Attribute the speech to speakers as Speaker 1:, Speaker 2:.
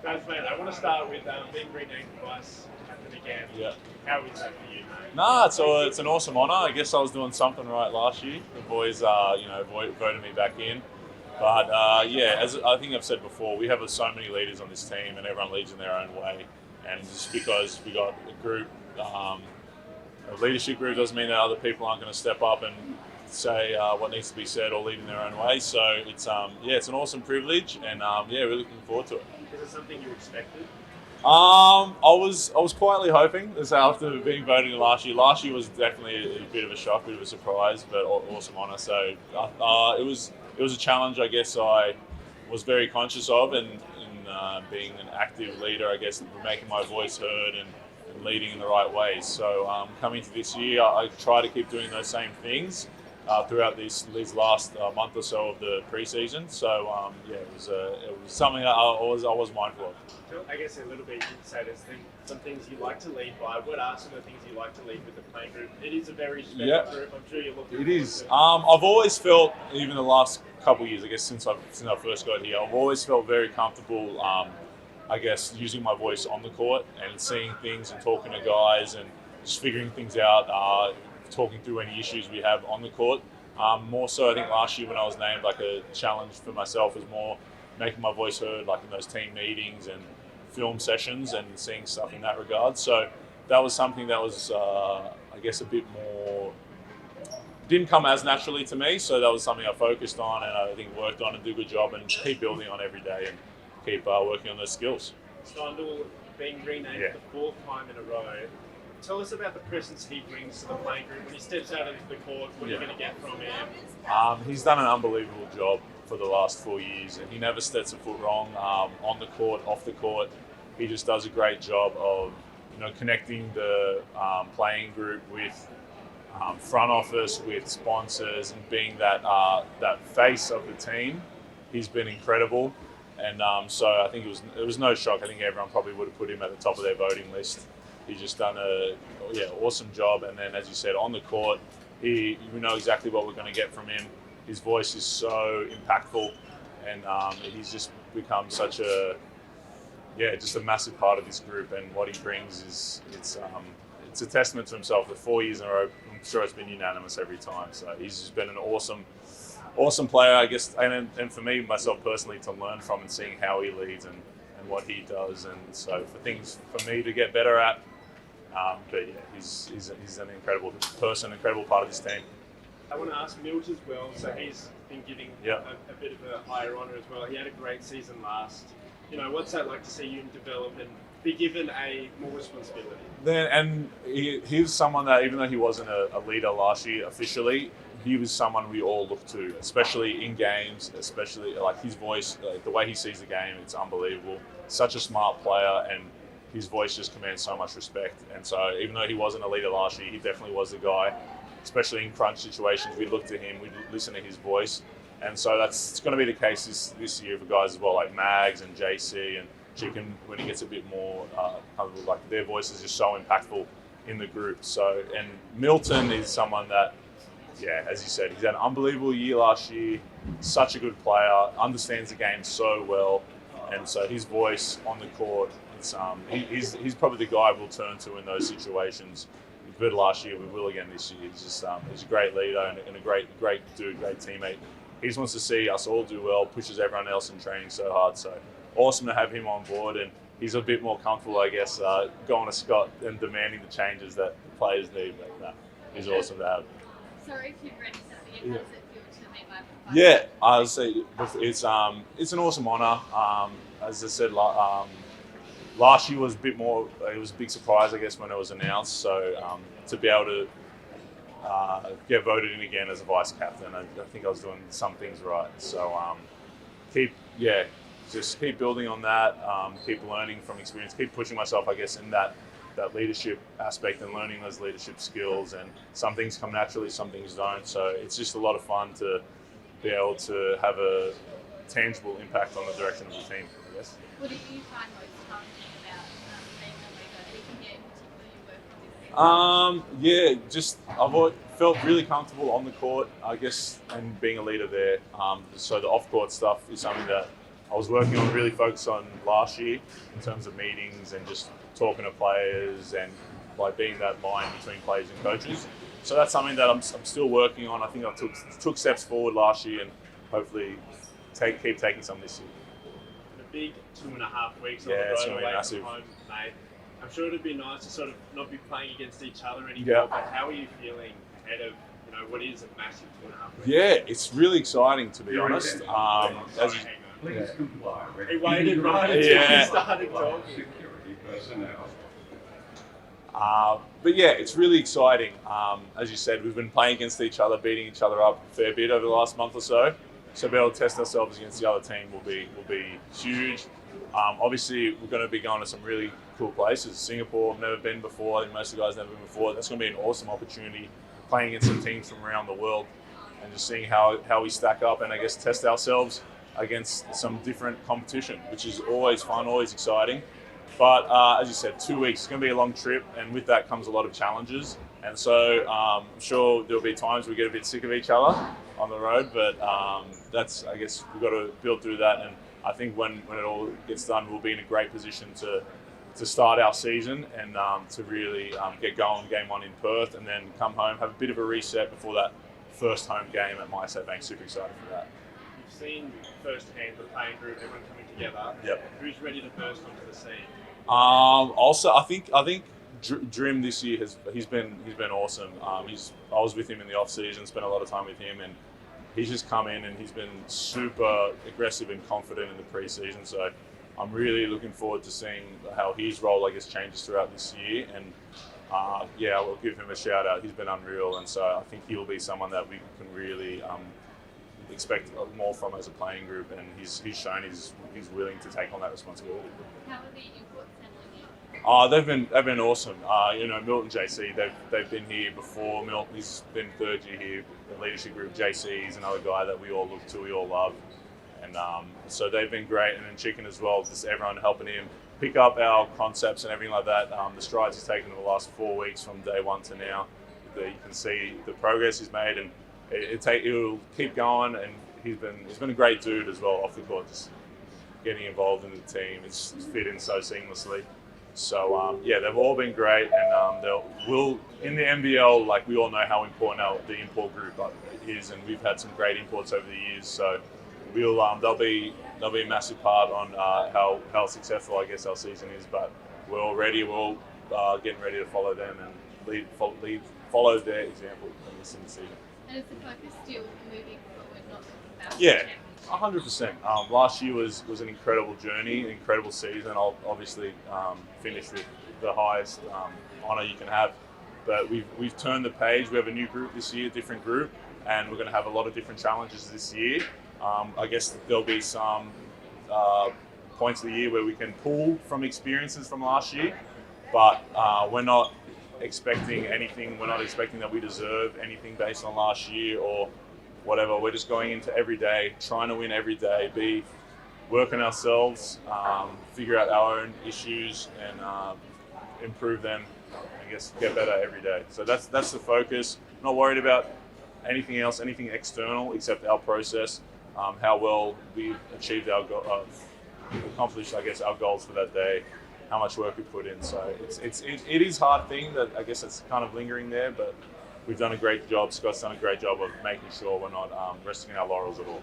Speaker 1: Guys, mate, I want to start with being renamed vice captain again.
Speaker 2: Yeah.
Speaker 1: How is that for you, mate?
Speaker 2: Nah, it's an awesome honour. I guess I was doing something right last year. The boys, voted me back in. But yeah, as I think I've said before, we have so many leaders on this team, and everyone leads in their own way. And just because we got a group, a leadership group, doesn't mean that other people aren't going to step up and say what needs to be said or lead in their own way. So it's an awesome privilege, and really looking forward to it.
Speaker 1: Is it something you expected?
Speaker 2: I was quietly hoping this after being voted in last year. Last year was definitely a bit of a shock, a bit of a surprise, but awesome honour. So it was a challenge, I guess. I was very conscious of, and in being an active leader, I guess, making my voice heard and leading in the right ways. So coming to this year, I try to keep doing those same things throughout these last month or so of the preseason. So it was something that I was mindful of.
Speaker 1: I guess a little bit you could say there's some things you like to lead by. What are some of the things you like to lead with the playing group? It is a very special group. I'm sure you're looking.
Speaker 2: It is. I've always felt, even the last couple of years, I guess since I first got here, I've always felt very comfortable. I guess using my voice on the court and seeing things and talking to guys and just figuring things out, talking through any issues we have on the court. More so, I think last year when I was named, like a challenge for myself was more making my voice heard, like in those team meetings and film sessions and seeing stuff in that regard. So that was something that was, I guess, a bit more, didn't come as naturally to me. So that was something I focused on and I think worked on and did a good job and keep building on every day and keep working on those skills.
Speaker 1: Steindl being renamed the fourth time in a row. Tell us about the presence he brings to the playing group when he steps out into the court. What are you going to get from him?
Speaker 2: He's done an unbelievable job for the last 4 years, and he never steps a foot wrong on the court, off the court. He just does a great job of connecting the playing group with front office, with sponsors, and being that face of the team. He's been incredible, and so I think it was no shock. I think everyone probably would have put him at the top of their voting list. He's just done a awesome job, and then as you said, on the court, we know exactly what we're going to get from him. His voice is so impactful, and he's just become such just a massive part of this group. And what he brings it's a testament to himself. The 4 years in a row, I'm sure it's been unanimous every time. So he's just been an awesome player, I guess, and for me, myself personally, to learn from and seeing how he leads and what he does, and so for things for me to get better at. But yeah, he's an incredible person, incredible part of this team.
Speaker 1: I want to ask Milt as well. So he's been getting a bit of a higher honour as well. He had a great season last. What's that like to see you develop and be given more responsibility?
Speaker 2: He was someone that, even though he wasn't a leader last year officially, he was someone we all look to, especially in games, especially like his voice, the way he sees the game, it's unbelievable. Such a smart player, and his voice just commands so much respect. And so even though he wasn't a leader last year, he definitely was the guy, especially in crunch situations. We'd look to him, we'd listen to his voice. And so it's going to be the case this year for guys as well, like Mags and JC and Chicken, when he gets a bit more, like their voice is just so impactful in the group. So, and Milton is someone that, as you said, he's had an unbelievable year last year, such a good player, understands the game so well. And so his voice on the court, he's probably the guy we'll turn to in those situations. We did last year, we will again this year. He's just he's a great leader and a great dude, great teammate. He just wants to see us all do well, pushes everyone else in training so hard. So awesome to have him on board, and he's a bit more comfortable, I guess, going to Scott and demanding the changes that the players need. But he's awesome to have.
Speaker 3: Sorry if you've already said it, but how does it feel to make my podcast?
Speaker 2: Yeah, I would say it's an awesome honour. As I said, last year was a bit more. It was a big surprise, I guess, when it was announced. So to be able to get voted in again as a vice captain, I think I was doing some things right. So just keep building on that. Keep learning from experience. Keep pushing myself, I guess, in that leadership aspect and learning those leadership skills. And some things come naturally, some things don't. So it's just a lot of fun to be able to have a tangible impact on the direction of the team, I guess.
Speaker 3: What do you find most challenging about being a leader? Anything in particular you work on this season?
Speaker 2: I've felt really comfortable on the court, I guess, and being a leader there. So the off-court stuff is something that I was working on really focused on last year in terms of meetings and just talking to players and like being that line between players and coaches. So that's something that I'm still working on. I think I took steps forward last year and hopefully keep taking some this year.
Speaker 1: A big 2.5 weeks on
Speaker 2: Yeah, it's
Speaker 1: the
Speaker 2: gonna
Speaker 1: road
Speaker 2: be
Speaker 1: away
Speaker 2: massive.
Speaker 1: from home, mate. I'm sure it'd be nice to sort of not be playing against each other anymore.
Speaker 2: Yeah.
Speaker 1: But how are you feeling ahead of what is a massive 2.5 weeks?
Speaker 2: Yeah, it's really exciting to be honest. As you,
Speaker 4: Please comply.
Speaker 1: He waited right until
Speaker 2: Yeah.
Speaker 1: he started talking.
Speaker 4: Security personnel.
Speaker 2: But yeah, it's really exciting. As you said, we've been playing against each other, beating each other up a fair bit over the last month or so. So be able to test ourselves against the other team will be huge. Obviously, we're going to be going to some really cool places. Singapore, I've never been before. I think most of the guys have never been before. That's going to be an awesome opportunity playing against some teams from around the world and just seeing how we stack up and I guess test ourselves against some different competition, which is always fun, always exciting. But as you said, 2 weeks, it's going to be a long trip, and with that comes a lot of challenges. And so I'm sure there'll be times we get a bit sick of each other on the road, but that's, I guess, we've got to build through that. And I think when it all gets done, we'll be in a great position to start our season and to really get going game one in Perth and then come home, have a bit of a reset before that first home game at MyState Bank. Super excited for that.
Speaker 1: You've seen firsthand the playing group, everyone coming together.
Speaker 2: Yep.
Speaker 1: Who's ready to burst onto the scene?
Speaker 2: Also, I think Drim this year he's been awesome. I was with him in the off season, spent a lot of time with him, and he's just come in and he's been super aggressive and confident in the preseason. So I'm really looking forward to seeing how his role, I guess, changes throughout this year. And yeah, we'll give him a shout out. He's been unreal, and so I think he'll be someone that we can really expect more from as a playing group. And he's shown he's willing to take on that responsibility.
Speaker 3: How are the imports handling it?
Speaker 2: They've been awesome. Milton JC, they've been here before. Milton, he's been third year here, the leadership group. JC is another guy that we all look to, we all love. And so they've been great. And then Chicken as well, just everyone helping him pick up our concepts and everything like that. The strides he's taken in the last 4 weeks from day one to now. You can see the progress he's made, and it'll keep going. And he's been a great dude as well off the court, just getting involved in the team. It's fit in so seamlessly. So yeah, they've all been great, and we'll in the NBL, like we all know how important the import group is, and we've had some great imports over the years. So they'll be a massive part on how successful I guess our season is. But we're all ready. We're all getting ready to follow them and follow their example in this season.
Speaker 3: And is the focus still moving forward, not looking back?
Speaker 2: Yeah. 100%. Last year was an incredible journey, an incredible season. I'll obviously finish with the highest honour you can have. But we've turned the page. We have a new group this year, different group, and we're going to have a lot of different challenges this year. I guess there'll be some points of the year where we can pull from experiences from last year, but we're not expecting anything. We're not expecting that we deserve anything based on last year or whatever. We're just going into every day, trying to win every day, work on ourselves, figure out our own issues and improve them, I guess, get better every day. So that's the focus. Not worried about anything else, anything external except our process, how well we've achieved accomplished, I guess, our goals for that day, how much work we put in. So it is a hard thing that I guess it's kind of lingering there, but we've done a great job. Scott's done a great job of making sure we're not resting on our laurels at all.